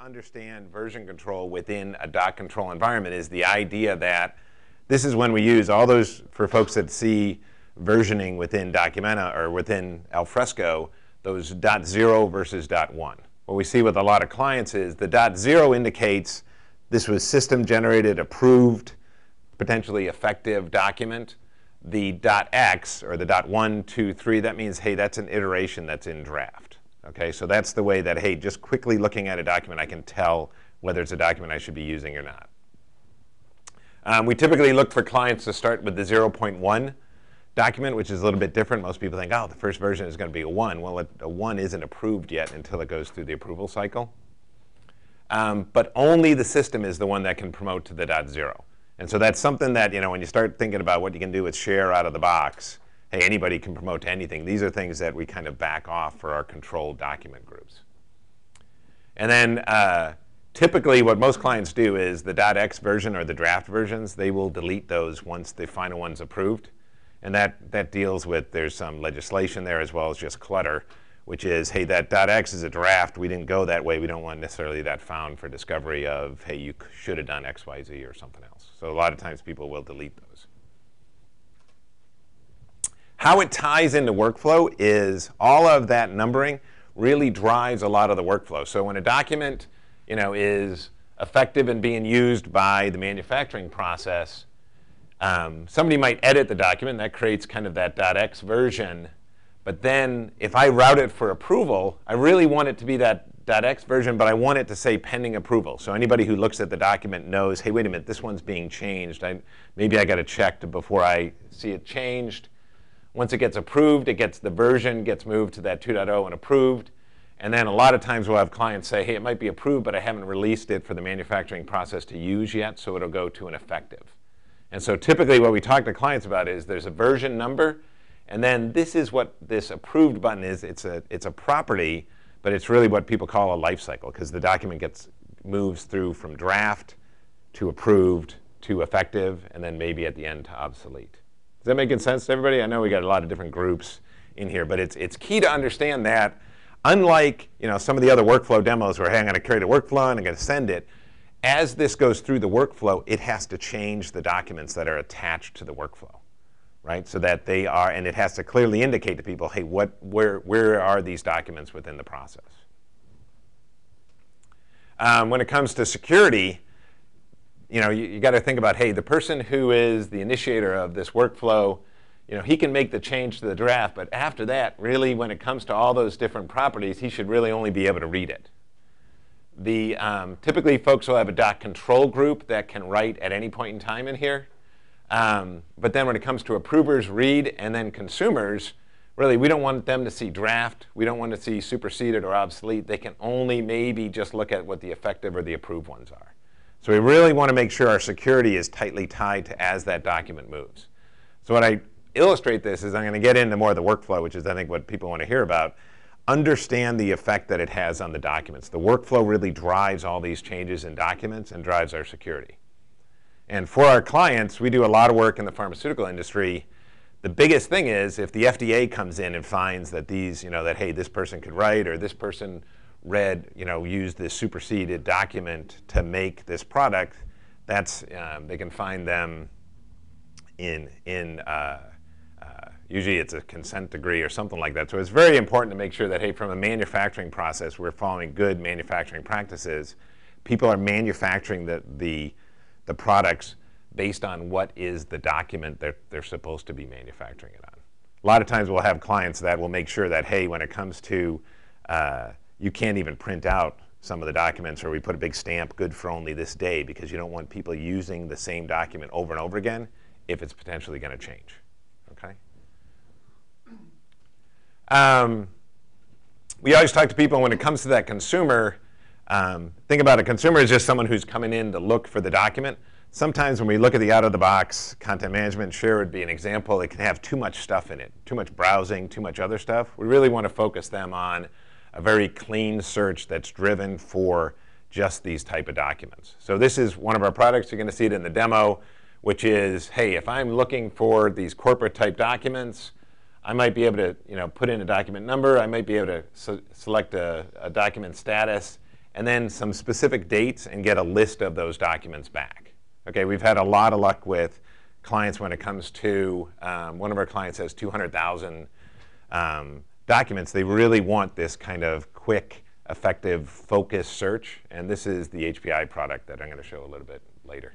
understand version control within a dot control environment is the idea that this is when we use all those, for folks that see versioning within Documenta or within Alfresco, those .0 versus .1. What we see with a lot of clients is the .0 indicates this was system generated, approved, potentially effective document. The .x, or the .1, 2, 3, that means, hey, that's an iteration that's in draft. Okay, so that's the way that, hey, just quickly looking at a document, I can tell whether it's a document I should be using or not. We typically look for clients to start with the 0.1 document, which is a little bit different. Most people think, oh, the first version is going to be a 1. Well, a 1 isn't approved yet until it goes through the approval cycle. But only the system is the one that can promote to the .0. And so that's something that, when you start thinking about what you can do with share out of the box, hey, anybody can promote to anything. These are things that we kind of back off for our controlled document groups. And then typically what most clients do is the .x version or the draft versions, they will delete those once the final one's approved. And that deals with, there's some legislation there as well as just clutter, which is, hey, that .x is a draft. We didn't go that way. We don't want necessarily that found for discovery of, hey, you should have done X, Y, Z or something else. So a lot of times people will delete those. How it ties into workflow is all of that numbering really drives a lot of the workflow. So when a document, is effective in being used by the manufacturing process, somebody might edit the document. That creates kind of that .x version. But then if I route it for approval, I really want it to be that .x version, but I want it to say pending approval. So anybody who looks at the document knows, hey, wait a minute, this one's being changed. Maybe I got to check before I see it changed. Once it gets approved, the version gets moved to that 2.0 and approved. And then a lot of times we'll have clients say, hey, it might be approved, but I haven't released it for the manufacturing process to use yet, so it'll go to an effective. And so typically what we talk to clients about is there's a version number, and then this is what this approved button is. It's a property, but it's really what people call a life cycle, because the document moves through from draft to approved to effective, and then maybe at the end to obsolete. Is that making sense to everybody? I know we got a lot of different groups in here, but it's key to understand that unlike some of the other workflow demos where, hey, I'm going to create a workflow and I'm going to send it, as this goes through the workflow, it has to change the documents that are attached to the workflow, right? So that they are, and it has to clearly indicate to people, hey, where are these documents within the process? When it comes to security, you got to think about, hey, the person who is the initiator of this workflow, he can make the change to the draft, but after that, really, when it comes to all those different properties, he should really only be able to read it. Typically, folks will have a dot control group that can write at any point in time in here. But then when it comes to approvers, read, and then consumers, really, we don't want them to see draft. We don't want to see superseded or obsolete. They can only maybe just look at what the effective or the approved ones are. So we really want to make sure our security is tightly tied to as that document moves. So what I illustrate this is I'm going to get into more of the workflow, which is I think what people want to hear about. Understand the effect that it has on the documents. The workflow really drives all these changes in documents and drives our security. And for our clients, we do a lot of work in the pharmaceutical industry. The biggest thing is if the FDA comes in and finds that these, that, hey, this person could write or this person used this superseded document to make this product, that's, they can find them usually it's a consent decree or something like that. So it's very important to make sure that, hey, from a manufacturing process, we're following good manufacturing practices. People are manufacturing the products based on what is the document that they're supposed to be manufacturing it on. A lot of times we'll have clients that will make sure that, hey, when it comes to, you can't even print out some of the documents, or we put a big stamp, good for only this day, because you don't want people using the same document over and over again if it's potentially going to change. Okay? We always talk to people when it comes to that consumer, think about a consumer as just someone who's coming in to look for the document. Sometimes when we look at the out-of-the-box content management, share would be an example. It can have too much stuff in it, too much browsing, too much other stuff. We really want to focus them on a very clean search that's driven for just these type of documents. So this is one of our products. You're going to see it in the demo, which is, hey, if I'm looking for these corporate type documents, I might be able to put in a document number. I might be able to select a document status. and then some specific dates and get a list of those documents back. Okay, we've had a lot of luck with clients when it comes to, one of our clients has 200,000 documents. They really want this kind of quick, effective, focused search, and this is the HPI product that I'm going to show a little bit later.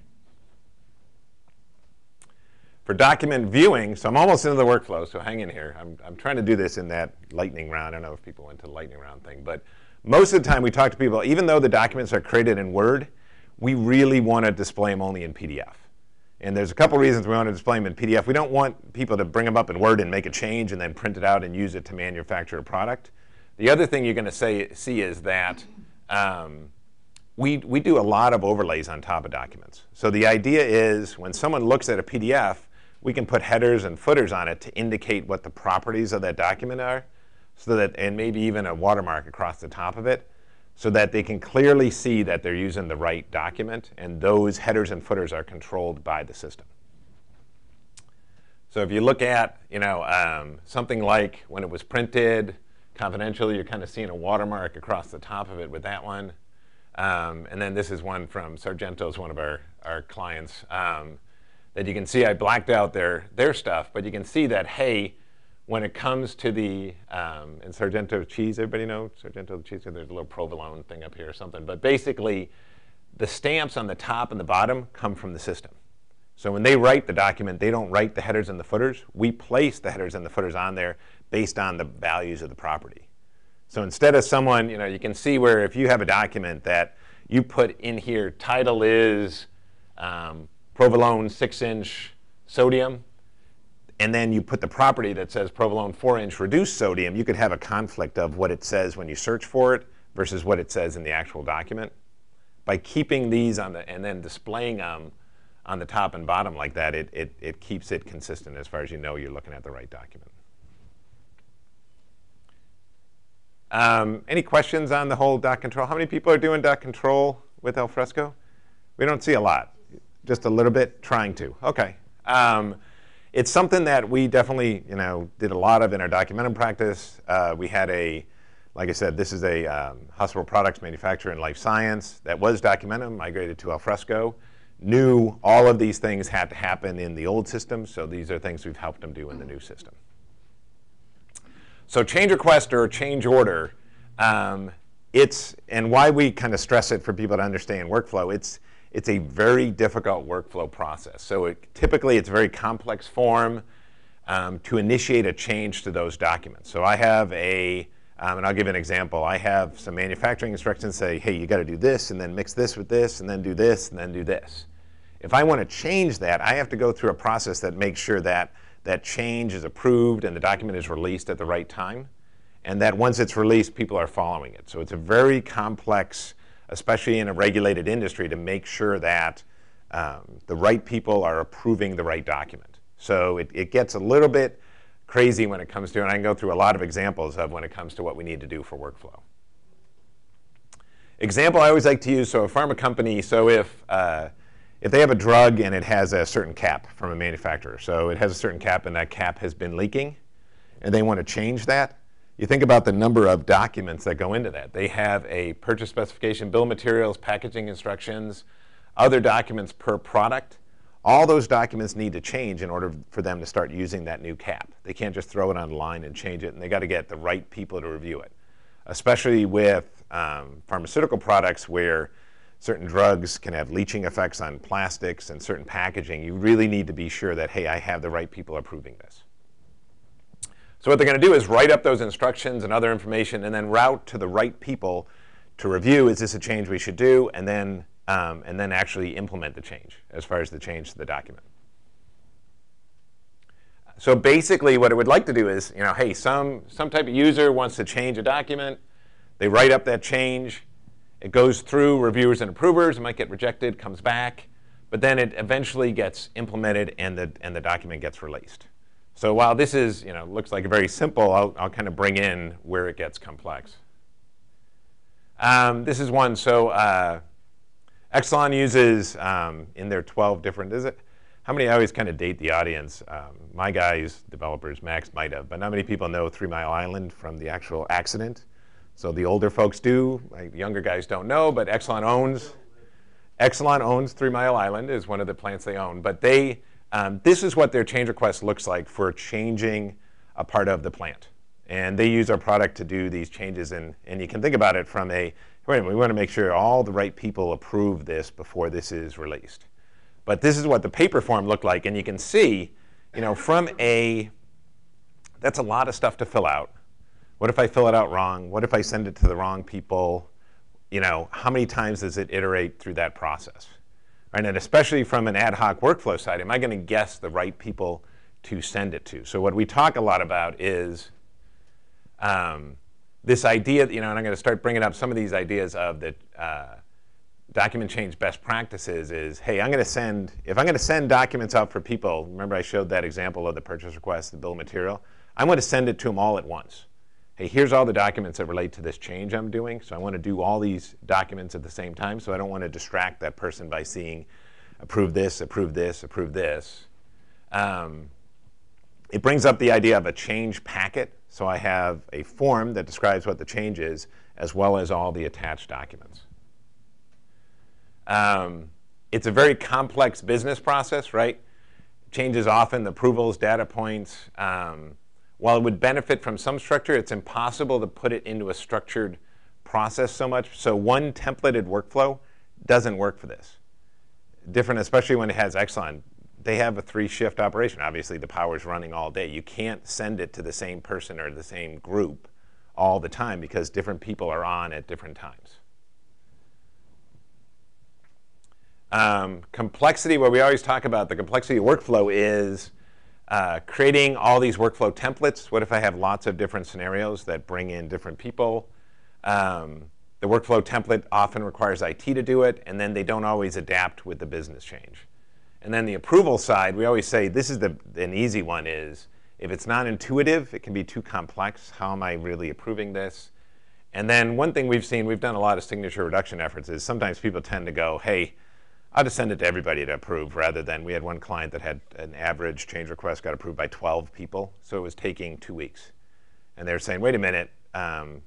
For document viewing, so I'm almost into the workflow, so hang in here. I'm trying to do this in that lightning round. I don't know if people went to the lightning round thing, but most of the time we talk to people, even though the documents are created in Word, we really want to display them only in PDF. And there's a couple reasons we want to display them in PDF. We don't want people to bring them up in Word and make a change and then print it out and use it to manufacture a product. The other thing you're going to see is that we do a lot of overlays on top of documents. So the idea is when someone looks at a PDF, we can put headers and footers on it to indicate what the properties of that document are, so that, and maybe even a watermark across the top of it, so that they can clearly see that they're using the right document, and those headers and footers are controlled by the system. So if you look at, something like when it was printed, confidential, you're kind of seeing a watermark across the top of it with that one. And then this is one from Sargento's, one of our clients, that you can see I blacked out their stuff, but you can see that, hey, when it comes to the, and Sargento cheese, everybody know Sargento cheese? There's a little provolone thing up here or something. But basically, the stamps on the top and the bottom come from the system. So when they write the document, they don't write the headers and the footers. We place the headers and the footers on there based on the values of the property. So instead of someone, you can see where if you have a document that you put in here, title is provolone 6-inch sodium, and then you put the property that says provolone 4-inch reduced sodium, you could have a conflict of what it says when you search for it versus what it says in the actual document. By keeping these on and then displaying them on the top and bottom like that, it keeps it consistent as far as you're looking at the right document. Any questions on the whole doc control? How many people are doing doc control with Alfresco? We don't see a lot. Just a little bit, trying to. Okay. It's something that we definitely, did a lot of in our documentum practice. We had like I said, this is a hospital products manufacturer in life science that was documentum, migrated to Alfresco. Knew all of these things had to happen in the old system, so these are things we've helped them do in the new system. So change request or change order, and why we kind of stress it for people to understand workflow, it's a very difficult workflow process. So typically it's a very complex form to initiate a change to those documents. So I have and I'll give an example. I have some manufacturing instructions say, hey, you got to do this, and then mix this with this, and then do this, and then do this. If I want to change that, I have to go through a process that makes sure that that change is approved and the document is released at the right time, and that once it's released, people are following it. So it's a very complex, especially in a regulated industry, to make sure that the right people are approving the right document. So it gets a little bit crazy when it comes to, and I can go through a lot of examples of when it comes to what we need to do for workflow. Example I always like to use, so a pharma company, so if they have a drug and it has a certain cap from a manufacturer, so it has a certain cap and that cap has been leaking, and they want to change that, you think about the number of documents that go into that. They have a purchase specification, bill of materials, packaging instructions, other documents per product. All those documents need to change in order for them to start using that new cap. They can't just throw it online and change it, and they got to get the right people to review it, especially with pharmaceutical products where certain drugs can have leaching effects on plastics and certain packaging. You really need to be sure that, hey, I have the right people approving this. So what they're going to do is write up those instructions and other information and then route to the right people to review, is this a change we should do, and then actually implement the change as far as the change to the document. So basically what it would like to do is, hey, some type of user wants to change a document. They write up that change. It goes through reviewers and approvers. It might get rejected, comes back, but then it eventually gets implemented and the document gets released. So while this is, looks like very simple, I'll kind of bring in where it gets complex. This is one. So Exelon uses in their 12 different, how many, I always kind of date the audience. My guys, developers, Max might have, but not many people know 3 Mile Island from the actual accident. So the older folks do, the younger guys don't know, but Exelon owns 3 Mile Island is one of the plants they own. But this is what their change request looks like for changing a part of the plant. And they use our product to do these changes. And you can think about it from we want to make sure all the right people approve this before this is released. But this is what the paper form looked like. And you can see, that's a lot of stuff to fill out. What if I fill it out wrong? What if I send it to the wrong people? How many times does it iterate through that process? Right? And especially from an ad hoc workflow side, am I going to guess the right people to send it to? So what we talk a lot about is this idea, and I'm going to start bringing up some of these ideas of the document change best practices is, hey, if I'm going to send documents out for people, remember I showed that example of the purchase request, the bill of material, I'm going to send it to them all at once. Hey, here's all the documents that relate to this change I'm doing. So I want to do all these documents at the same time. So I don't want to distract that person by seeing approve this, approve this, approve this. It brings up the idea of a change packet. So I have a form that describes what the change is, as well as all the attached documents. It's a very complex business process, right? Changes often, the approvals, data points. While it would benefit from some structure, it's impossible to put it into a structured process so much. So one templated workflow doesn't work for this. Different, especially when it has Exelon. They have a 3-shift operation. Obviously, the power's running all day. You can't send it to the same person or the same group all the time because different people are on at different times. Complexity, what we always talk about, the complexity of workflow is creating all these workflow templates. What if I have lots of different scenarios that bring in different people? The workflow template often requires IT to do it, and then they don't always adapt with the business change. And then the approval side, we always say this is an easy one is, if it's not intuitive, it can be too complex. How am I really approving this? And then one thing we've seen, we've done a lot of signature reduction efforts, is sometimes people tend to go, hey, I'll just send it to everybody to approve, rather than we had one client that had an average change request got approved by 12 people, so it was taking 2 weeks. And they were saying, wait a minute,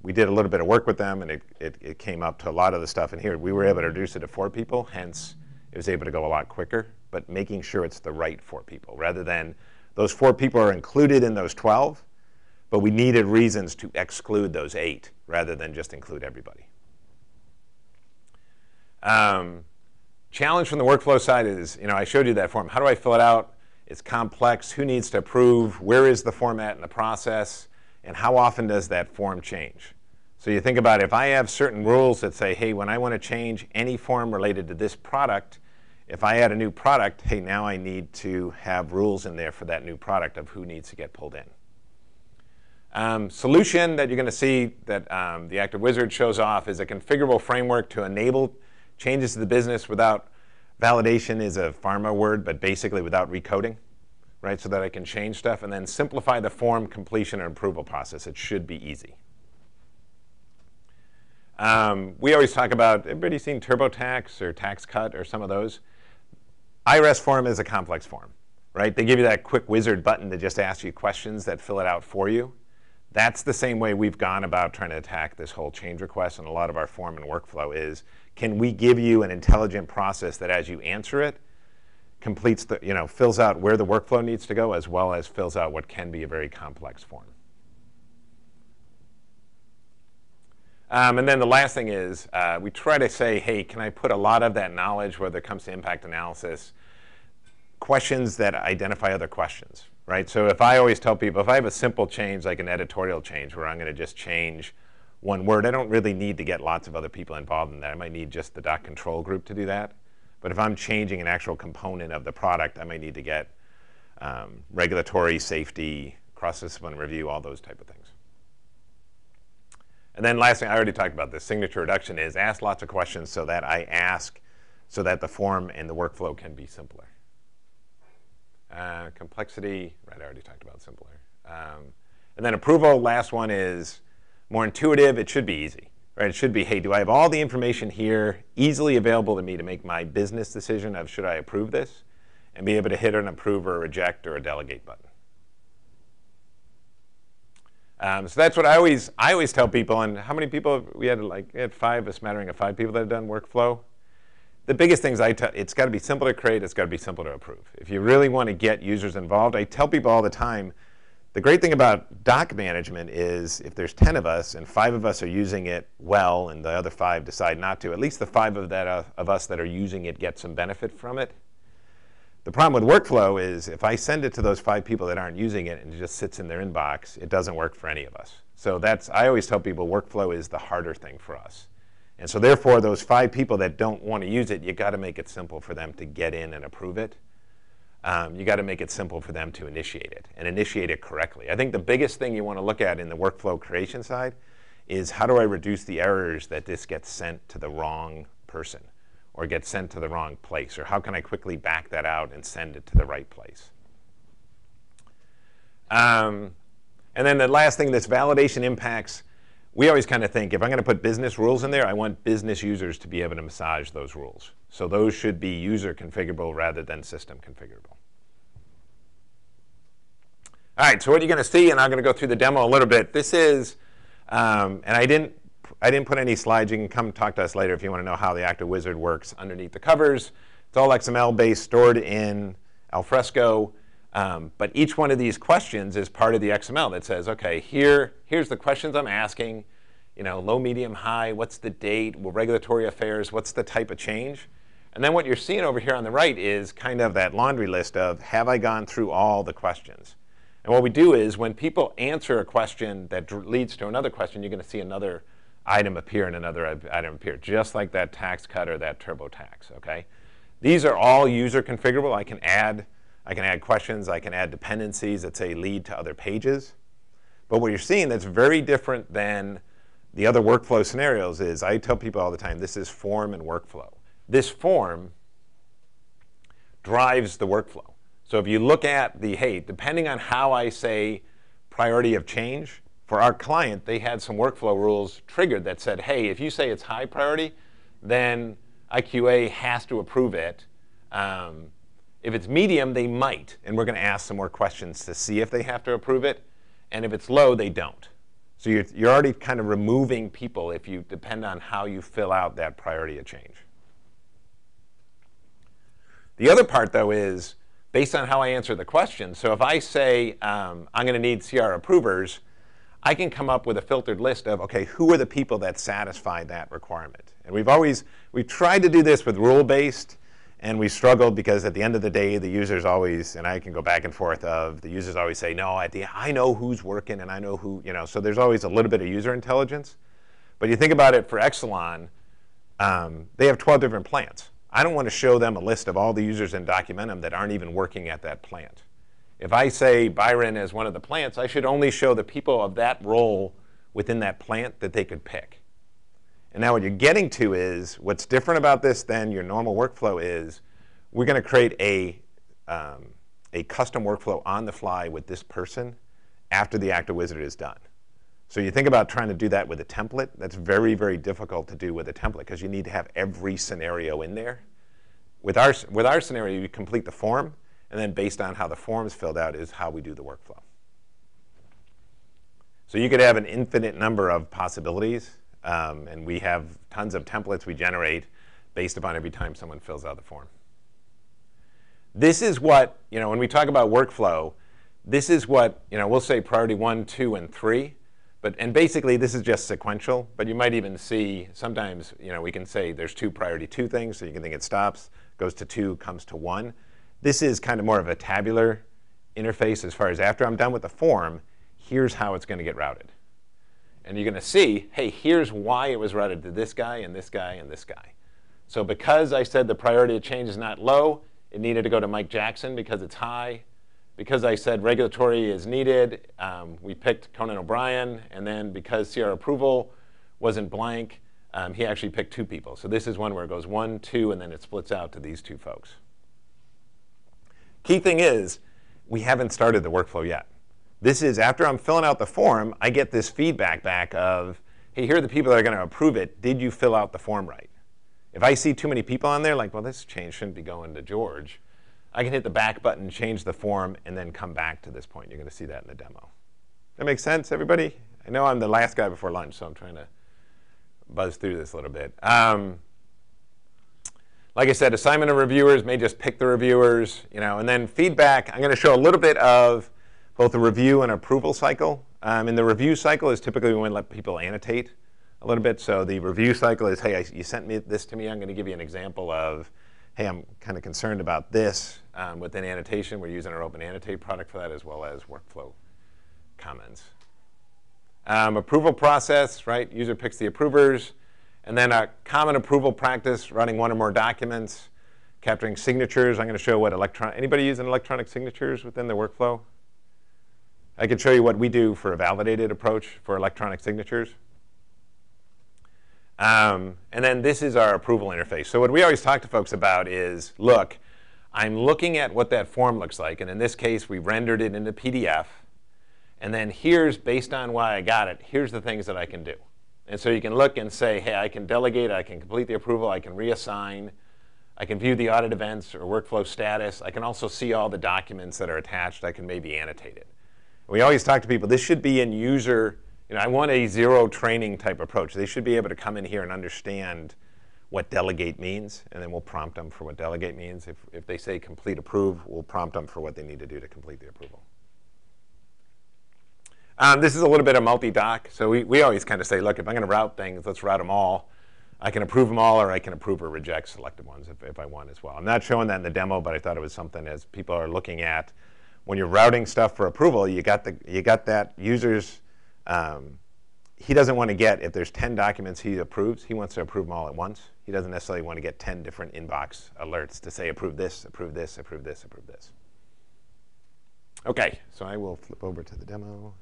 we did a little bit of work with them, and it came up to a lot of the stuff in here. We were able to reduce it to 4 people, hence it was able to go a lot quicker, but making sure it's the right 4 people, rather than those 4 people are included in those 12, but we needed reasons to exclude those 8, rather than just include everybody. Challenge from the workflow side is, I showed you that form. How do I fill it out? It's complex. Who needs to approve? Where is the format in the process? And how often does that form change? So you think about it, if I have certain rules that say, hey, when I want to change any form related to this product, if I add a new product, hey, now I need to have rules in there for that new product of who needs to get pulled in. Solution that you're going to see that the Active Wizard shows off is a configurable framework to enable changes to the business without validation is a pharma word, but basically without recoding, right? So that I can change stuff, and then simplify the form completion and approval process. It should be easy. We always talk about, everybody seen TurboTax or Tax Cut or some of those? IRS form is a complex form, right? They give you that quick wizard button to just ask you questions that fill it out for you. That's the same way we've gone about trying to attack this whole change request, and a lot of our form and workflow is, can we give you an intelligent process that as you answer it, completes the, fills out where the workflow needs to go, as well as fills out what can be a very complex form. And then the last thing is, we try to say, hey, can I put a lot of that knowledge, whether it comes to impact analysis, questions that identify other questions, right? So if I always tell people, if I have a simple change, like an editorial change, where I'm going to just change one word, I don't really need to get lots of other people involved in that. I might need just the doc control group to do that. But if I'm changing an actual component of the product, I might need to get regulatory, safety, cross-discipline review, all those type of things. And then last thing, I already talked about this, signature reduction is ask lots of questions so that I ask so that the form and the workflow can be simpler. Complexity, right, I already talked about simpler. And then approval, last one is more intuitive. It should be easy, right? It should be, hey, do I have all the information here easily available to me to make my business decision of should I approve this, and be able to hit an approve or reject or a delegate button. So that's what I always tell people. And how many people we had? We had a smattering of 5 people that had done workflow. The biggest things it's got to be simple to create. It's got to be simple to approve. If you really want to get users involved, I tell people all the time, the great thing about doc management is if there's 10 of us and 5 of us are using it well and the other 5 decide not to, at least the 5 of us that are using it get some benefit from it. The problem with workflow is if I send it to those 5 people that aren't using it and it just sits in their inbox, it doesn't work for any of us. So I always tell people workflow is the harder thing for us. And so therefore, those 5 people that don't want to use it, you got to make it simple for them to get in and approve it. You got to make it simple for them to initiate it and initiate it correctly. I think the biggest thing you want to look at in the workflow creation side is how do I reduce the errors that this gets sent to the wrong person or gets sent to the wrong place, or how can I quickly back that out and send it to the right place. And then the last thing, this validation impacts. We always kind of think, if I'm going to put business rules in there, I want business users to be able to massage those rules. So those should be user configurable rather than system configurable. All right, so what you're going to see, and I'm going to go through the demo a little bit. This is, and I didn't put any slides. You can come talk to us later if you want to know how the Active Wizard works underneath the covers. It's all XML-based, stored in Alfresco. But each one of these questions is part of the XML that says, OK, here's the questions I'm asking. Low, medium, high. What's the date? Well, regulatory affairs. What's the type of change? And then what you're seeing over here on the right is kind of that laundry list of, have I gone through all the questions? And what we do is when people answer a question that leads to another question, you're going to see another item appear and another item appear, just like that tax cut or that TurboTax. OK? These are all user configurable. I can add questions. I can add dependencies that say lead to other pages. But what you're seeing that's very different than the other workflow scenarios is, I tell people all the time, this is form and workflow. This form drives the workflow. So if you look at depending on how I say priority of change, for our client, they had some workflow rules triggered that said, hey, if you say it's high priority, then IQA has to approve it. If it's medium, they might, and we're going to ask some more questions to see if they have to approve it. And if it's low, they don't. So you're already kind of removing people if you depend on how you fill out that priority of change. The other part, though, is based on how I answer the question. So if I say I'm going to need CR approvers, I can come up with a filtered list of, OK, who are the people that satisfy that requirement? And we've tried to do this with rule-based. And we struggled because at the end of the day, the users always, and I can go back and forth of, the users always say, no, I know who's working and I know who, so there's always a little bit of user intelligence. But you think about it for Exelon, they have 12 different plants. I don't want to show them a list of all the users in Documentum that aren't even working at that plant. If I say Byron as one of the plants, I should only show the people of that role within that plant that they could pick. And now what you're getting to is, what's different about this than your normal workflow is, we're going to create a custom workflow on the fly with this person after the Active Wizard is done. So you think about trying to do that with a template. That's very, very difficult to do with a template because you need to have every scenario in there. With our scenario, you complete the form, and then based on how the form's filled out is how we do the workflow. So you could have an infinite number of possibilities. And we have tons of templates we generate based upon every time someone fills out the form. This is what, when we talk about workflow, this is what, we'll say priority 1, 2, and 3. And basically, this is just sequential. But you might even see sometimes, we can say there's 2 priority 2 things. So you can think it stops, goes to 2, comes to 1. This is kind of more of a tabular interface as far as after I'm done with the form, here's how it's going to get routed. And you're going to see, hey, here's why it was routed to this guy and this guy and this guy. So because I said the priority of change is not low, it needed to go to Mike Jackson because it's high. Because I said regulatory is needed, we picked Conan O'Brien. And then because CR approval wasn't blank, he actually picked 2 people. So this is one where it goes 1, 2, and then it splits out to these 2 folks. Key thing is, we haven't started the workflow yet. This is after I'm filling out the form, I get this feedback back of, hey, here are the people that are going to approve it. Did you fill out the form right? If I see too many people on there, like, well, this change shouldn't be going to George, I can hit the back button, change the form, and then come back to this point. You're going to see that in the demo. That makes sense, everybody? I know I'm the last guy before lunch, so I'm trying to buzz through this a little bit. Like I said, assignment of reviewers may just pick the reviewers, and then feedback. I'm going to show a little bit of both the review and approval cycle. In the review cycle is typically when we let people annotate a little bit. So the review cycle is, hey, you sent this to me. I'm going to give you an example of, hey, I'm kind of concerned about this within annotation. We're using our Open Annotate product for that, as well as workflow comments. Approval process, right? User picks the approvers. And then a common approval practice, running one or more documents, capturing signatures. I'm going to show what anybody using electronic signatures within their workflow? I can show you what we do for a validated approach for electronic signatures. And then this is our approval interface. So what we always talk to folks about is, look, I'm looking at what that form looks like. And in this case, we rendered it into PDF. And then here's, based on why I got it, here's the things that I can do. And so you can look and say, hey, I can delegate, I can complete the approval, I can reassign, I can view the audit events or workflow status. I can also see all the documents that are attached. I can maybe annotate it. We always talk to people, this should be in user, I want a zero training type approach. They should be able to come in here and understand what delegate means, and then we'll prompt them for what delegate means. If they say complete approve, we'll prompt them for what they need to do to complete the approval. This is a little bit of multi-doc. So we always kind of say, look, if I'm going to route things, let's route them all. I can approve them all, or I can approve or reject selected ones if I want as well. I'm not showing that in the demo, but I thought it was something as people are looking at. When you're routing stuff for approval, you got that user's, he doesn't want to get, if there's 10 documents he approves, he wants to approve them all at once. He doesn't necessarily want to get 10 different inbox alerts to say approve this, approve this, approve this, approve this. OK, so I will flip over to the demo.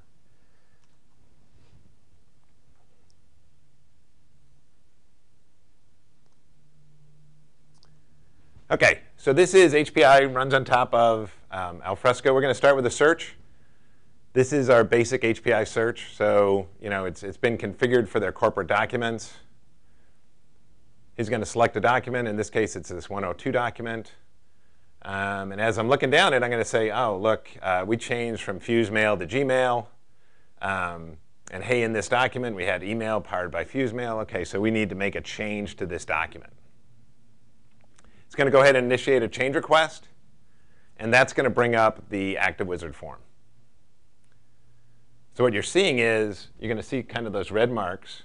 OK, so this is HPI, runs on top of Alfresco. We're going to start with a search. This is our basic HPI search. So it's been configured for their corporate documents. He's going to select a document. In this case, it's this 102 document. And as I'm looking down it, I'm going to say, oh, look, we changed from FuseMail to Gmail. And hey, in this document, we had email powered by FuseMail. OK, so we need to make a change to this document. It's going to go ahead and initiate a change request. And that's going to bring up the ActiveWizard form. So what you're seeing is you're going to see kind of those red marks.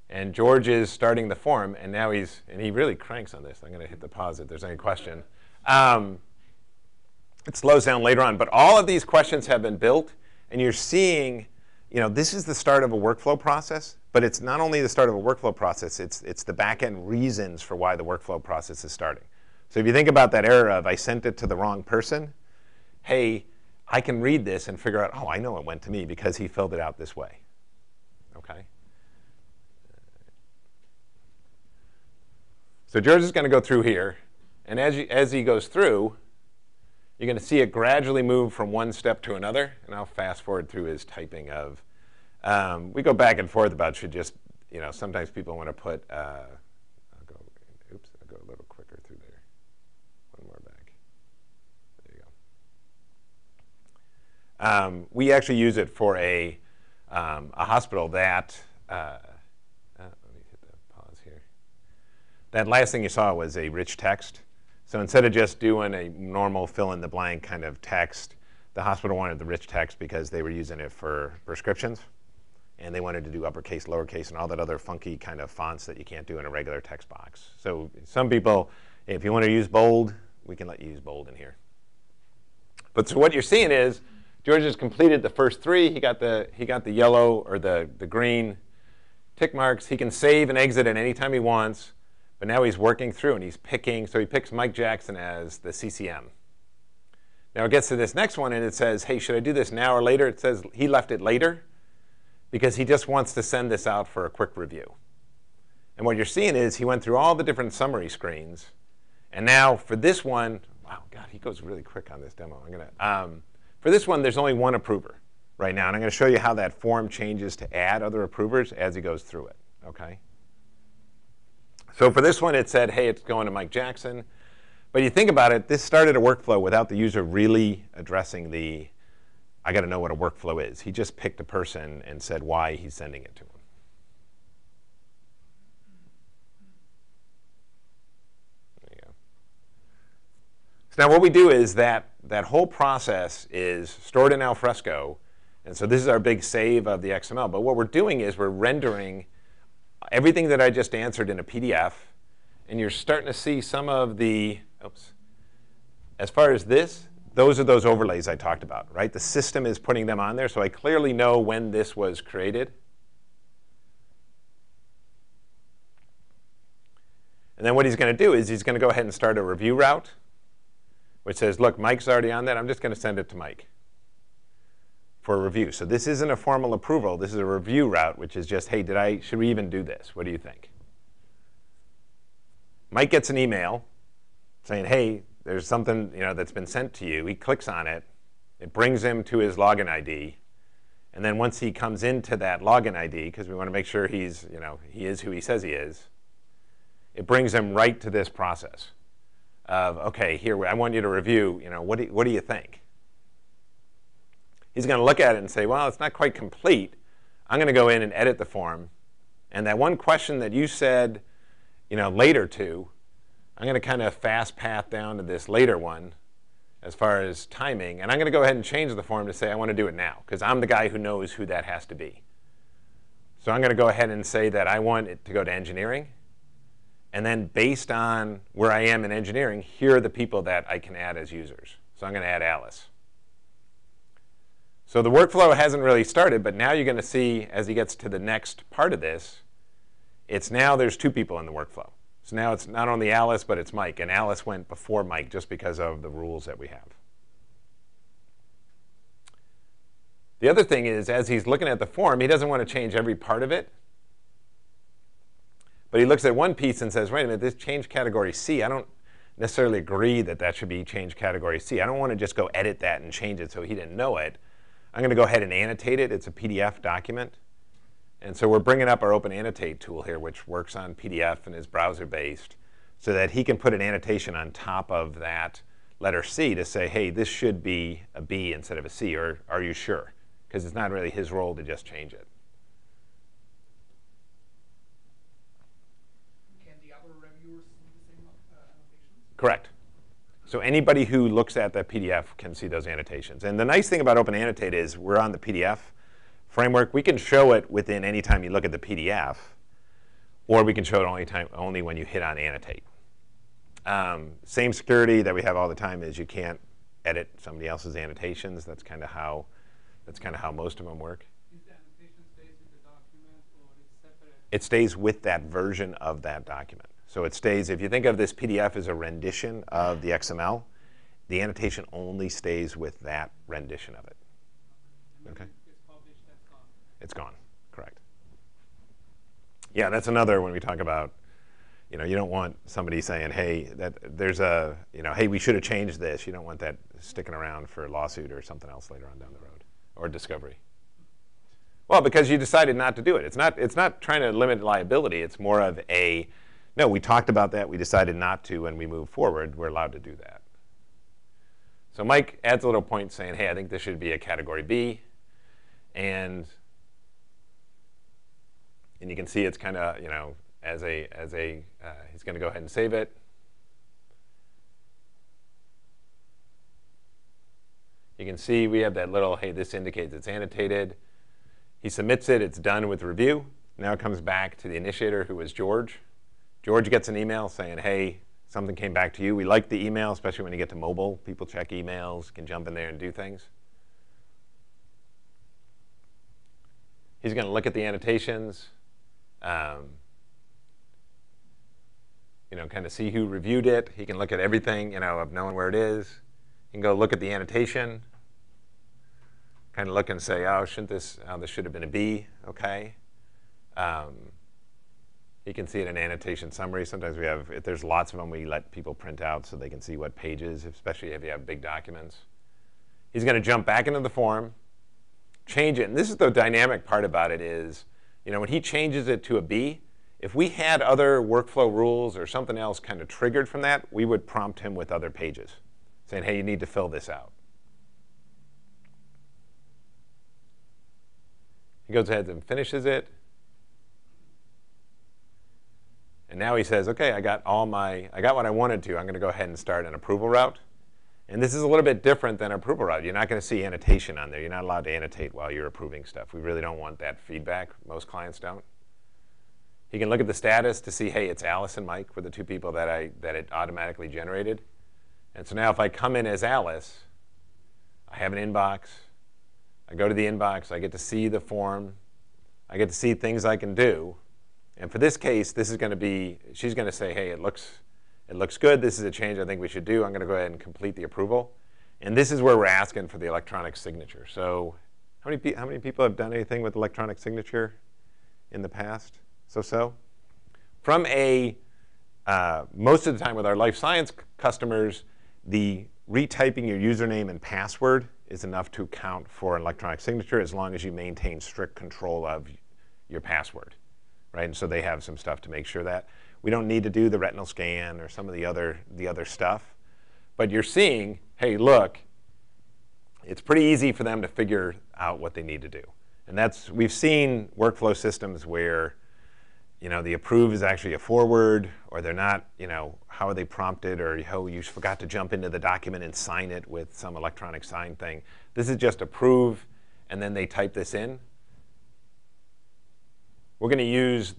And George is starting the form. And now he really cranks on this. I'm going to hit the pause if there's any question. It slows down later on. But all of these questions have been built. And you're seeing, this is the start of a workflow process. But it's not only the start of a workflow process, it's the back-end reasons for why the workflow process is starting. So if you think about that error of I sent it to the wrong person, hey, I can read this and figure out, oh, I know it went to me because he filled it out this way. OK? So George is going to go through here. And as he goes through, you're going to see it gradually move from one step to another. And I'll fast forward through his typing of. We go back and forth about should just, sometimes people want to put, I'll go a little quicker through there. One more back. There you go. We actually use it for a hospital that, let me hit the pause here. That last thing you saw was a rich text. So instead of just doing a normal fill-in-the-blank kind of text, the hospital wanted the rich text because they were using it for prescriptions. And they wanted to do uppercase, lowercase, and all that other funky kind of fonts that you can't do in a regular text box. So some people, if you want to use bold, we can let you use bold in here. But so what you're seeing is George has completed the first three. He got the yellow or the green tick marks. He can save and exit at any time he wants. But now he's working through, and he's picking. So he picks Mike Jackson as the CCM. Now it gets to this next one, and it says, hey, should I do this now or later? It says he left it later, because he just wants to send this out for a quick review. And what you're seeing is he went through all the different summary screens. And now for this one, wow, God, he goes really quick on this demo. For this one, there's only one approver right now. And I'm going to show you how that form changes to add other approvers as he goes through it. OK? So for this one, it said, hey, it's going to Mike Jackson. But you think about it, this started a workflow without the user really addressing the I got to know what a workflow is. He just picked a person and said why he's sending it to him. There you go. So now what we do is that whole process is stored in Alfresco. And so this is our big save of the XML. But what we're doing is we're rendering everything that I just answered in a PDF. And you're starting to see some of the, oops. As far as this, those are those overlays I talked about, right? The system is putting them on there, so I clearly know when this was created. And then what he's going to do is he's going to go ahead and start a review route, which says, look, Mike's already on that. I'm just going to send it to Mike for a review. So this isn't a formal approval. This is a review route, which is just, hey, should we even do this? What do you think? Mike gets an email saying, hey, there's something that's been sent to you. He clicks on it. It brings him to his login ID. And then once he comes into that login ID, because we want to make sure he is who he says he is, it brings him right to this process of, okay, here, I want you to review, what do you think? He's going to look at it and say, well, it's not quite complete. I'm going to go in and edit the form. And that one question that you said, later to, I'm going to kind of fast path down to this later one as far as timing. And I'm going to go ahead and change the form to say I want to do it now, because I'm the guy who knows who that has to be. So I'm going to go ahead and say that I want it to go to engineering. And then based on where I am in engineering, here are the people that I can add as users. So I'm going to add Alice. So the workflow hasn't really started, but now you're going to see as he gets to the next part of this, it's now there's two people in the workflow. So now it's not only Alice, but it's Mike. And Alice went before Mike just because of the rules that we have. The other thing is, as he's looking at the form, he doesn't want to change every part of it. But he looks at one piece and says, wait a minute, this change category C, I don't necessarily agree that that should be change category C. I don't want to just go edit that and change it so he didn't know it. I'm going to go ahead and annotate it. It's a PDF document. And so we're bringing up our Open Annotate tool here, which works on PDF and is browser-based, so that he can put an annotation on top of that letter C to say, hey, this should be a B instead of a C, or are you sure? Because it's not really his role to just change it. Can the other reviewers see the same annotations? Correct. So anybody who looks at that PDF can see those annotations. And the nice thing about Open Annotate is we're on the PDF framework. We can show it within any time you look at the PDF, or we can show it only when you hit on Annotate. Same security that we have all the time is you can't edit somebody else's annotations. That's kind of how most of them work. Is the annotation stays with the document, or it's separate? It stays with that version of that document. So it stays, if you think of this PDF as a rendition of the XML, the annotation only stays with that rendition of it. Okay? It's gone, correct. Yeah, that's another when we talk about, you don't want somebody saying, hey, there's a, hey, we should have changed this. You don't want that sticking around for a lawsuit or something else later on down the road, or discovery. Well, because you decided not to do it. It's not trying to limit liability. It's more of a, no, we talked about that. We decided not to, and we move forward. We're allowed to do that. So Mike adds a little point saying, hey, I think this should be a category B. And you can see it's kind of, he's going to go ahead and save it. You can see we have that little, hey, this indicates it's annotated. He submits it. It's done with review. Now it comes back to the initiator, who is George. George gets an email saying, hey, something came back to you. We like the email, especially when you get to mobile. People check emails, can jump in there and do things. He's going to look at the annotations, kind of see who reviewed it. He can look at everything, of knowing where it is. He can go look at the annotation, kind of look and say, oh, this should have been a B, okay. You can see it in annotation summary. Sometimes if there's lots of them, we let people print out so they can see what pages, especially if you have big documents. He's going to jump back into the form, change it. And this is the dynamic part about it is, when he changes it to a B, if we had other workflow rules or something else kind of triggered from that, we would prompt him with other pages saying, hey, you need to fill this out. He goes ahead and finishes it. And now he says, okay, I got what I wanted to. I'm going to go ahead and start an approval route. And this is a little bit different than an approval route. You're not going to see annotation on there. You're not allowed to annotate while you're approving stuff. We really don't want that feedback. Most clients don't. He can look at the status to see, hey, it's Alice and Mike were the two people that it automatically generated. And so now if I come in as Alice, I have an inbox. I go to the inbox. I get to see the form. I get to see things I can do. And for this case, this is going to be, she's going to say, hey, it looks good. This is a change I think we should do. I'm going to go ahead and complete the approval. And this is where we're asking for the electronic signature. So how many people have done anything with electronic signature in the past? So. From most of the time with our life science customers, the retyping your username and password is enough to count for an electronic signature as long as you maintain strict control of your password, right? And so they have some stuff to make sure that we don't need to do the retinal scan or some of the other stuff. But you're seeing, hey, look, it's pretty easy for them to figure out what they need to do. And we've seen workflow systems where the approve is actually a forward, or they're not, how are they prompted, or you forgot to jump into the document and sign it with some electronic sign thing. This is just approve, and then they type this in. We're going to use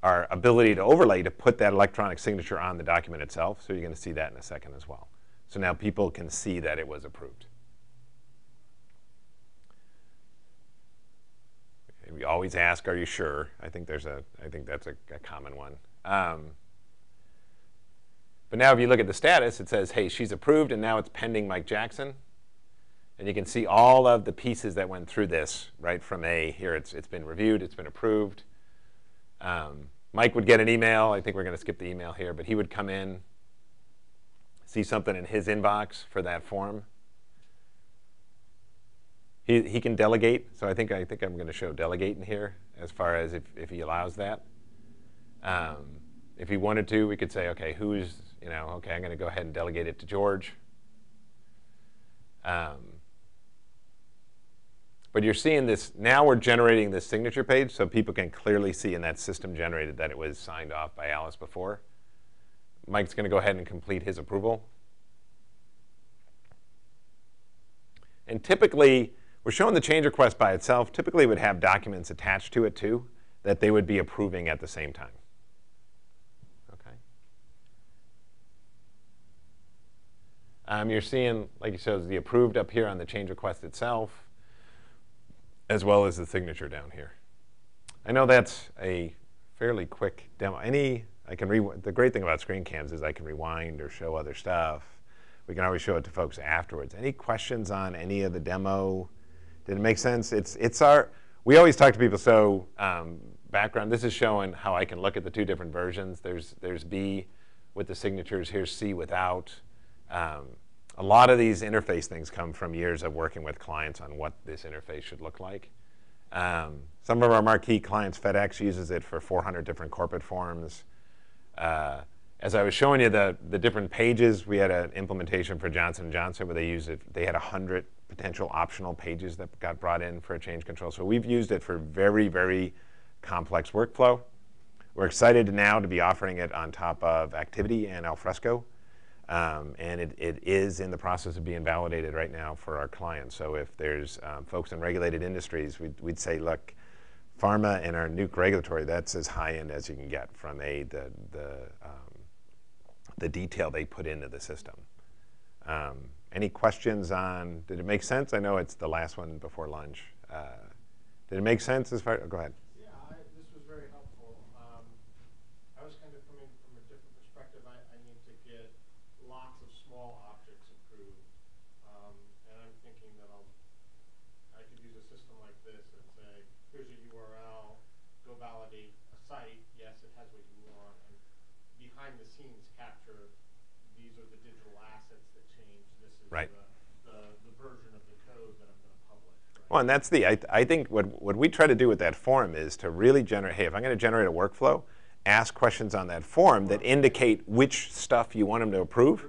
our ability to overlay to put that electronic signature on the document itself, so you're going to see that in a second as well. So now people can see that it was approved. We always ask, are you sure? I think that's a common one. But now if you look at the status, it says, hey, she's approved, and now it's pending Mike Jackson. And you can see all of the pieces that went through this, right, from here it's been reviewed, it's been approved. Mike would get an email. I think we're going to skip the email here, but he would come in, see something in his inbox for that form. He can delegate, so I think I'm going to show delegate in here as far as if he allows that. If he wanted to, we could say, okay, okay, I'm going to go ahead and delegate it to George. But you're seeing this, now we're generating this signature page so people can clearly see in that system generated that it was signed off by Alice before. Mike's going to go ahead and complete his approval. And typically, we're showing the change request by itself. Typically, it would have documents attached to it, too, that they would be approving at the same time. Okay. You're seeing, like it shows, the approved up here on the change request itself, as well as the signature down here. I know that's a fairly quick demo. The great thing about screen cams is I can rewind or show other stuff. We can always show it to folks afterwards. Any questions on any of the demo? Did it make sense? We always talk to people, so background, this is showing how I can look at the two different versions. There's B with the signatures, here's C without. A lot of these interface things come from years of working with clients on what this interface should look like. Some of our marquee clients, FedEx uses it for 400 different corporate forms. As I was showing you the different pages, we had an implementation for Johnson & Johnson where they had 100 potential optional pages that got brought in for a change control. So we've used it for very, very complex workflow. We're excited now to be offering it on top of Activiti and Alfresco. And it is in the process of being validated right now for our clients. So if there's folks in regulated industries, we'd say, look, pharma and our nuke regulatory, that's as high end as you can get from the detail they put into the system. Any questions on, did it make sense? I know it's the last one before lunch. Did it make sense as far, go ahead. Yeah, this was very helpful. I was kind of coming from a different perspective. I need to get lots of small objects approved. And I'm thinking that I could use a system like this and say, here's a URL, go validate a site. Yes, it has what you want. And behind the scenes capture, these are the digital assets that change. This is right. the version of the code that I'm going to publish. Right? Well, and that's I think what we try to do with that form is to really generate, hey, if I'm going to generate a workflow, ask questions on that form that indicate which stuff you want them to approve,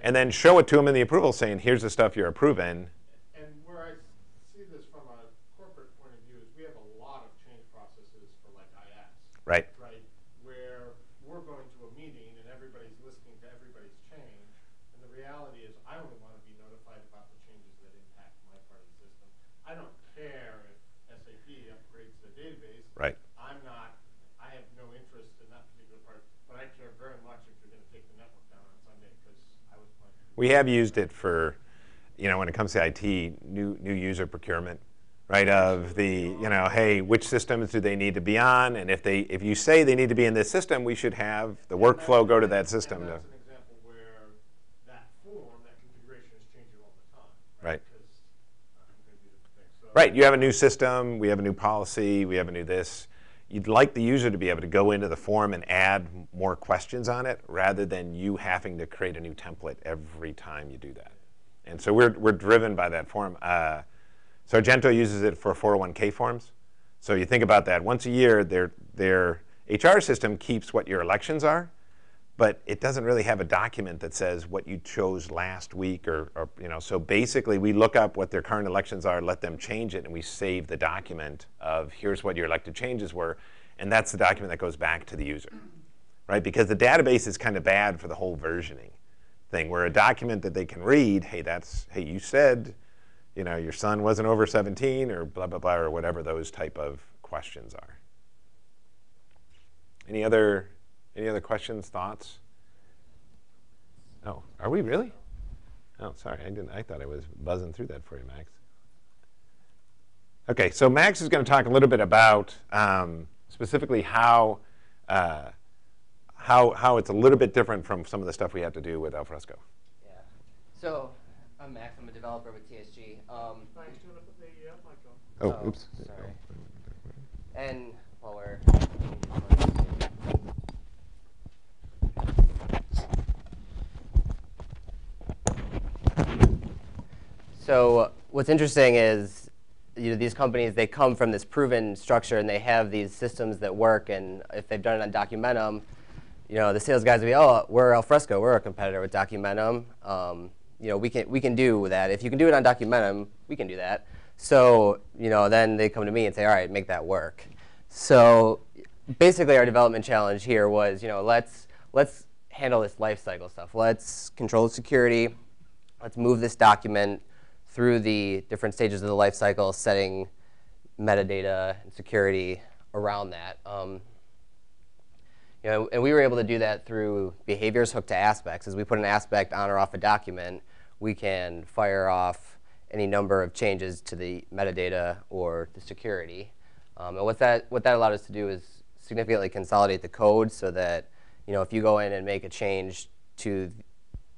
and then show it to them in the approval saying, here's the stuff you're approving. And where I see this from a Right. Right, where we're going to a meeting and everybody's listening to everybody's change, and the reality is I only want to be notified about the changes that impact my part of the system. I don't care if SAP upgrades the database. Right. I have no interest in that particular part, but I care very much if you're going to take the network down on Sunday because I was planning to. We have used it for, when it comes to IT, new user procurement, right? Of the, hey, which systems do they need to be on? And if you say they need to be in this system, we should have the workflow go to that system. And that's an example where that form, that configuration is changing all the time. Right. Because I'm going to do different things. So Right. You have a new system. We have a new policy. We have a new this. You'd like the user to be able to go into the form and add more questions on it rather than you having to create a new template every time you do that. And so we're driven by that form. Sargento uses it for 401k forms. So you think about that. Once a year, their HR system keeps what your elections are, but it doesn't really have a document that says what you chose last week or so basically we look up what their current elections are, let them change it, and we save the document of here's what your elected changes were, and that's the document that goes back to the user, right? Because the database is kind of bad for the whole versioning thing, where a document that they can read, hey, you said, your son wasn't over 17 or blah, blah, blah, or whatever those type of questions are. Any other questions, thoughts? Oh, are we really? Oh, sorry, I thought I was buzzing through that for you, Max. Okay, so Max is going to talk a little bit about specifically how it's a little bit different from some of the stuff we had to do with Alfresco. Yeah. So I'm Max. I'm a developer with TSG. Thanks, do you want to put the mic on? Oh, oops. Sorry. And while we're so what's interesting is these companies, they come from this proven structure and they have these systems that work, and if they've done it on Documentum, the sales guys will be, oh, we're Alfresco, we're a competitor with Documentum. We can do that. If you can do it on Documentum, we can do that. So then they come to me and say, all right, make that work. So basically our development challenge here was, let's handle this lifecycle stuff. Let's control the security. Let's move this document through the different stages of the lifecycle, setting metadata and security around that. And we were able to do that through behaviors hooked to aspects. As we put an aspect on or off a document, we can fire off any number of changes to the metadata or the security. And what that allowed us to do is significantly consolidate the code so that if you go in and make a change to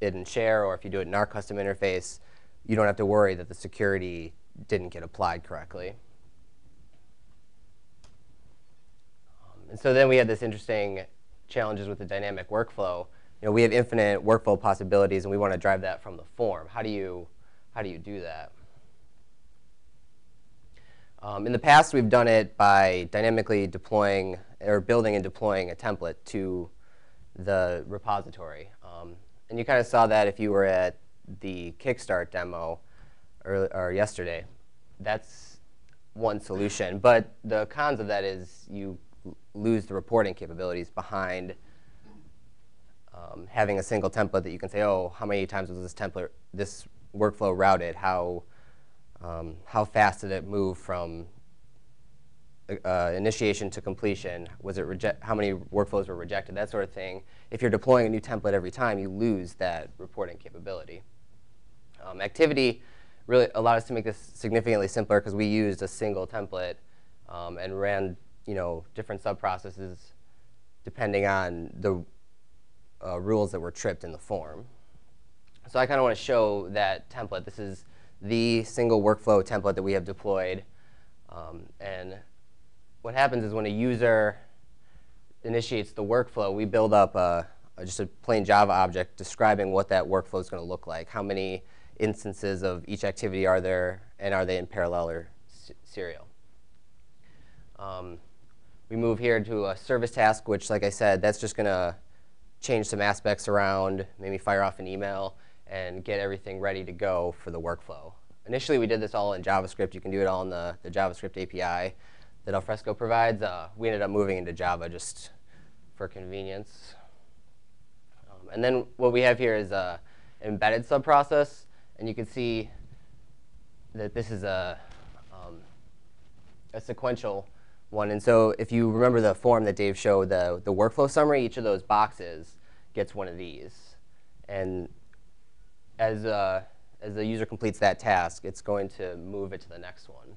it in Share, or if you do it in our custom interface, you don't have to worry that the security didn't get applied correctly. And so then we had this interesting challenges with the dynamic workflow. We have infinite workflow possibilities, and we want to drive that from the form. How do you do that? In the past, we've done it by dynamically deploying or building and deploying a template to the repository. And you kind of saw that if you were at the Kickstart demo or yesterday. That's one solution. But the cons of that is you lose the reporting capabilities behind having a single template that you can say, oh, how many times was this workflow routed? How fast did it move from initiation to completion? How many workflows were rejected? That sort of thing. If you're deploying a new template every time, you lose that reporting capability. Activiti really allowed us to make this significantly simpler because we used a single template and ran different sub-processes depending on the rules that were tripped in the form. So I kind of want to show that template. This is the single workflow template that we have deployed. And what happens is when a user initiates the workflow, we build up just a plain Java object describing what that workflow is going to look like. How many instances of each activity are there, and are they in parallel or serial? We move here to a service task, which, like I said, that's just going to change some aspects around, maybe fire off an email, and get everything ready to go for the workflow. Initially, we did this all in JavaScript. You can do it all in the JavaScript API. that Alfresco provides. We ended up moving into Java just for convenience. And then what we have here is an embedded subprocess. And you can see that this is a sequential one. And so if you remember the form that Dave showed, the workflow summary, each of those boxes gets one of these. And as the user completes that task, it's going to move it to the next one.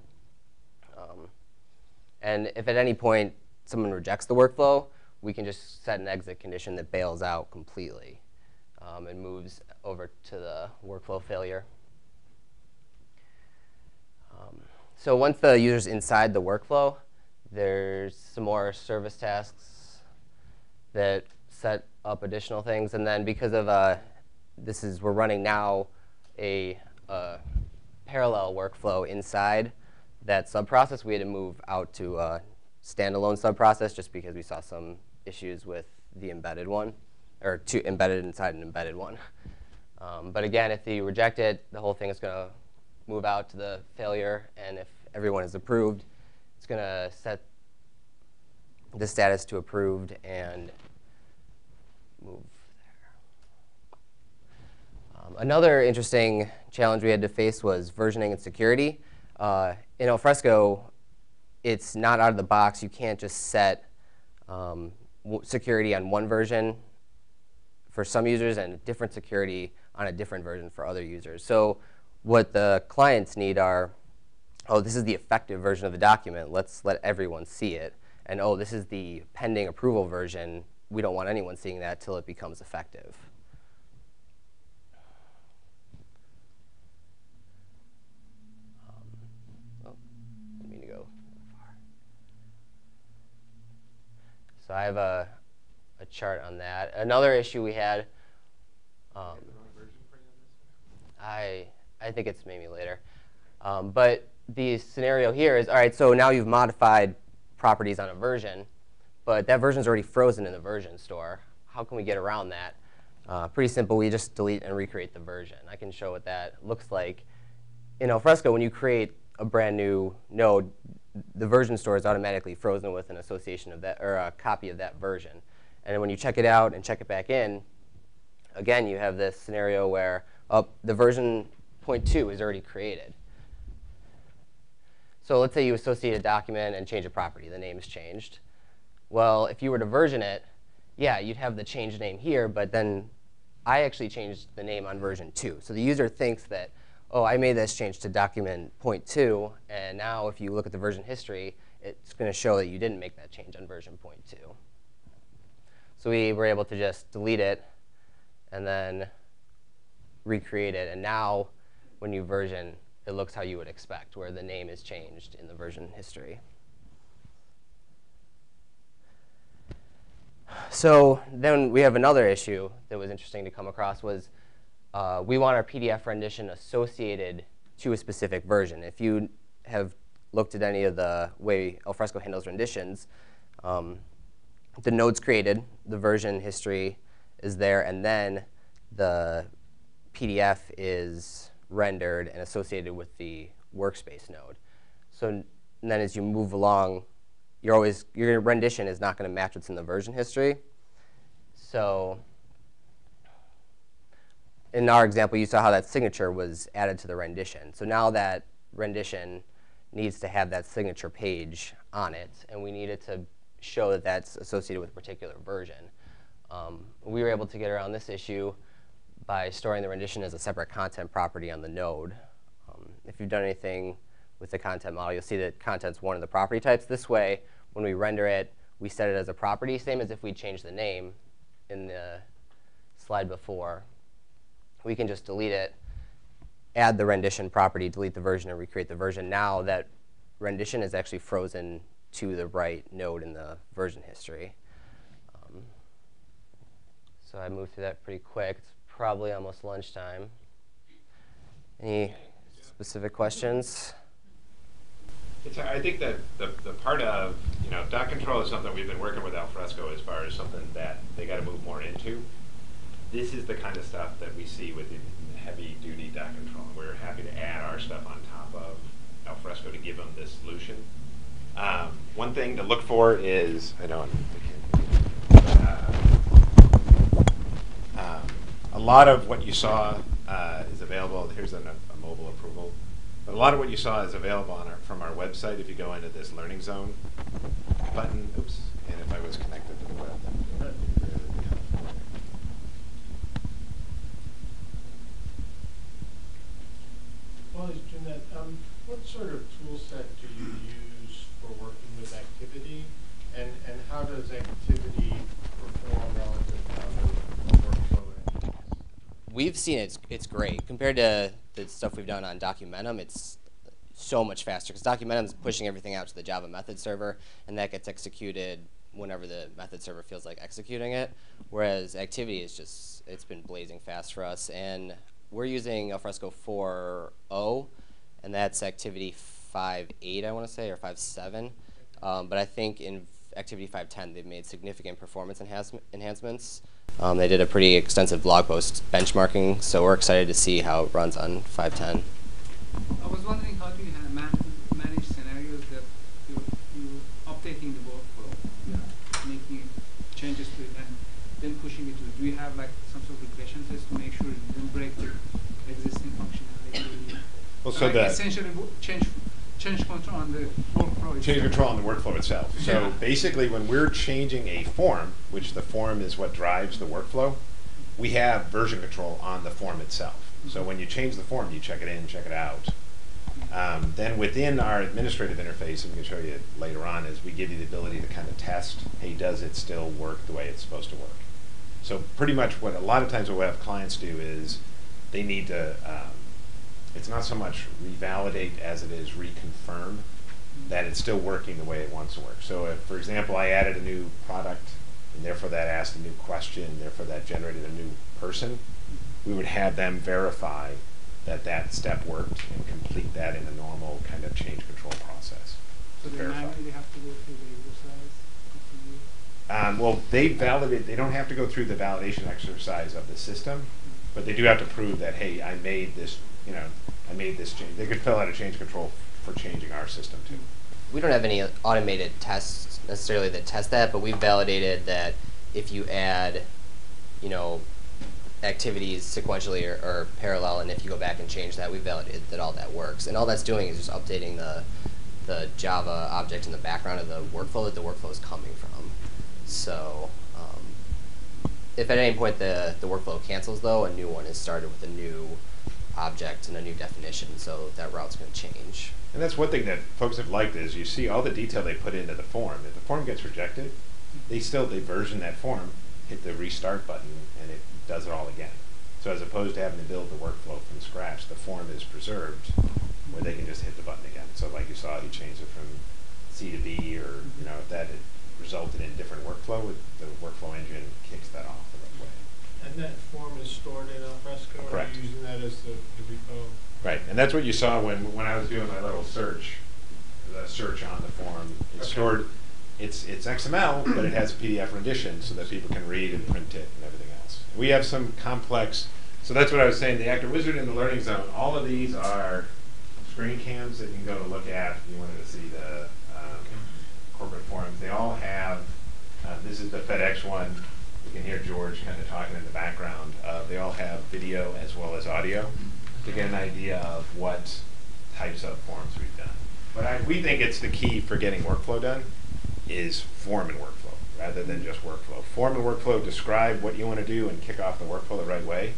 And if at any point someone rejects the workflow, we can just set an exit condition that bails out completely and moves over to the workflow failure. So once the user's inside the workflow, there's some more service tasks that set up additional things. And then because of we're running now a parallel workflow inside that subprocess, we had to move out to a standalone subprocess just because we saw some issues with the embedded one, or embedded inside an embedded one. But again, if you reject it, the whole thing is going to move out to the failure. And if everyone is approved, it's going to set the status to approved and move there. Another interesting challenge we had to face was versioning and security. In Alfresco, it's not out of the box. You can't just set security on one version for some users and different security on a different version for other users. So what the clients need are, oh, this is the effective version of the document. Let's let everyone see it. And oh, this is the pending approval version. We don't want anyone seeing that till it becomes effective. Didn't mean to go far. So I have a chart on that. Another issue we had, I think it's maybe later. But the scenario here is, all right, so now you've modified properties on a version, but that version's already frozen in the version store. How can we get around that? Pretty simple. We just delete and recreate the version. I can show what that looks like. In Alfresco, when you create a brand new node, the version store is automatically frozen with an association of that, or a copy of that version. And when you check it out and check it back in, again, you have this scenario where the version 0.2 is already created. So let's say you associate a document and change a property. The name is changed. Well, if you were to version it, yeah, you'd have the changed name here, but then I actually changed the name on version 2. So the user thinks that, oh, I made this change to document 0.2, and now if you look at the version history, it's going to show that you didn't make that change on version 0.2. So we were able to just delete it and then recreate it. And now when you version, it looks how you would expect, where the name is changed in the version history. So then we have another issue that was interesting to come across was we want our PDF rendition associated to a specific version. If you have looked at any of the way Alfresco handles renditions, the node's created, the version history is there, and then the PDF is rendered and associated with the workspace node. So then as you move along, your rendition is not going to match what's in the version history. So in our example, you saw how that signature was added to the rendition. So now that rendition needs to have that signature page on it, and we need it to show that that's associated with a particular version. We were able to get around this issue by storing the rendition as a separate content property on the node. If you've done anything with the content model, you'll see that content's one of the property types. This way, when we render it, we set it as a property, same as if we changed the name in the slide before. We can just delete it, add the rendition property, delete the version, and recreate the version. Now that rendition is actually frozen to the right node in the version history. So I moved through that pretty quick. It's probably almost lunchtime. Any specific questions? I think that the part of, dot control is something we've been working with Alfresco as far as something that they got to move more into. This is the kind of stuff that we see with the heavy-duty dot control. We're happy to add our stuff on top of Alfresco to give them this solution. one thing to look for is, a lot of what you saw is available. Here's a mobile approval. But a lot of what you saw is available on from our website if you go into this Learning Zone button. Oops. And if I was connected to the web, that would really be helpful. Well, Jeanette, what sort of tool set do you use for working with Activity, and how does Activity perform relative to other workflow engines? We've seen it's great. Compared to the stuff we've done on Documentum, it's so much faster because Documentum is pushing everything out to the Java method server, and that gets executed whenever the method server feels like executing it. Whereas Activity is just, it's been blazing fast for us. And we're using Alfresco 4.0, and that's Activity 5.8, I want to say, or 5.7. But I think in Activity 5.10, they've made significant performance enhancements. They did a pretty extensive blog post benchmarking, so we're excited to see how it runs on 5.10. I was wondering how do you manage scenarios that you updating the workflow, making changes to it, and then pushing it to it. Do you have like some sort of regression test to make sure it doesn't break the existing functionality? Well, so like essentially change control on the workflow itself. Change control on the workflow itself. So Yeah. basically, when we're changing a form, which the form is what drives the workflow, we have version control on the form itself. So when you change the form, you check it in, check it out. Then within our administrative interface, and we can show you later on, is we give you the ability to kind of test, hey, does it still work the way it's supposed to work? So pretty much what a lot of times what we have clients do is they need to, it's not so much revalidate as it is reconfirm that it's still working the way it wants to work. So if, for example, I added a new product, and therefore that asked a new question, therefore that generated a new person, we would have them verify that that step worked and complete that in a normal kind of change control process. So they manually have to go through the exercise? Well, they don't have to go through the validation exercise of the system, but they do have to prove that, hey, I made this, I made this change. They could fill out a change control for changing our system too. We don't have any automated tests necessarily that test that, but we've validated that if you add, activities sequentially or parallel, and if you go back and change that, we've validated that all that works. And all that's doing is just updating the Java object in the background of the workflow that the workflow is coming from. So if at any point the workflow cancels, though, a new one is started with a new object and a new definition, so that route's going to change. And that's one thing that folks have liked is you see all the detail they put into the form. If the form gets rejected, they version that form, hit the restart button, and it does it all again. So as opposed to having to build the workflow from scratch, the form is preserved where they can just hit the button again. So like you saw, he changed it from C to B, or if that had resulted in different workflow, the workflow engine kicks that off the right way. And that form is stored in Alfresco? Correct. Or are you using that as the repo? Right, and that's what you saw when I was doing my little search, the search on the form. It's stored, it's XML, but it has a PDF rendition so that people can read and print it and everything else. We have some complex, so that's what I was saying, the Actor Wizard and the Learning Zone, all of these are screen cams that you can go to look at if you wanted to see the corporate forums. They all have, this is the FedEx one. You can hear George kind of talking in the background. They all have video as well as audio to get an idea of what types of forms we've done. But we think it's the key for getting workflow done is form and workflow rather than just workflow. Form and workflow describe what you want to do and kick off the workflow the right way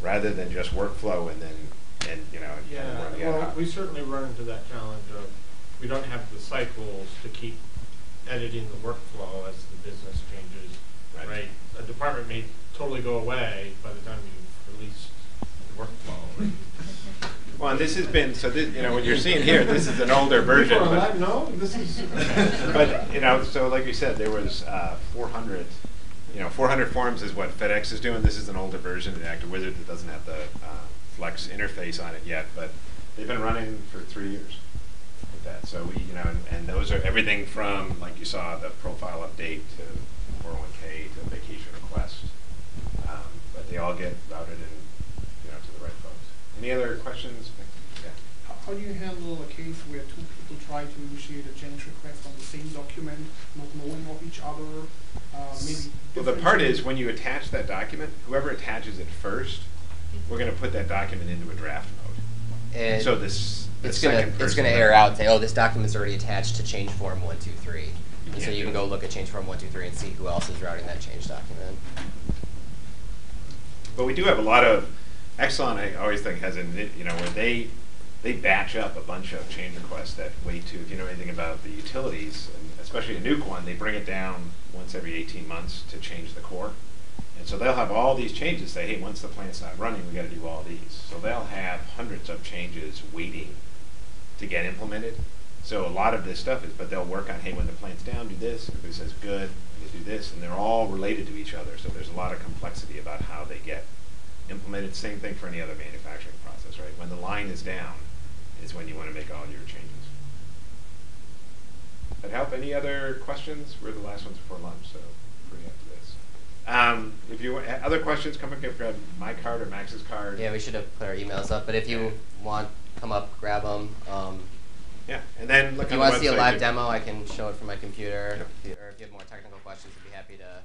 rather than just workflow and then, Yeah, well, we certainly run into that challenge of we don't have the cycles to keep editing the workflow as the business changes, right? A department may totally go away by the time you release the workflow. Well, and this has been, so this, what you're seeing here, this is an older version. But, no, this is. but, so like you said, there was 400, 400 forms is what FedEx is doing. This is an older version of the Actor Wizard that doesn't have the Flex interface on it yet, but they've been running for 3 years with that. So we, and those are everything from, like you saw, the profile update to 401k to vacation request. But they all get routed in, to the right folks. Any other questions? Yeah. how do you handle a case where two people try to initiate a change request on the same document, not knowing of each other? Maybe. Well, the part is when you attach that document, whoever attaches it first, we're going to put that document into a draft mode. And so this it's gonna error out and say, oh, this document's already attached to change form 123. And so you can go look at change form 123 and see who else is routing that change document. But we do have a lot of Exxon. I always think has a where they batch up a bunch of change requests that wait to, if you know anything about the utilities, and especially a nuke one, they bring it down once every 18 months to change the core. And so they'll have all these changes say, hey, once the plant's not running, we got to do all these. So they'll have hundreds of changes waiting to get implemented. So a lot of this stuff is, but they'll work on, hey, when the plant's down, do this. Everybody says, good, you do this. And they're all related to each other. So there's a lot of complexity about how they get implemented. Same thing for any other manufacturing process, right? When the line is down is when you want to make all your changes. That help? Any other questions? We're the last ones before lunch, so free after this. If you want other questions, come up and grab my card or Max's card. Yeah, we should have put our emails up, but if you want, come up, grab them. Yeah, and then look if you want to see a live demo, I can show it from my computer. Or if you have more technical questions, I'd be happy to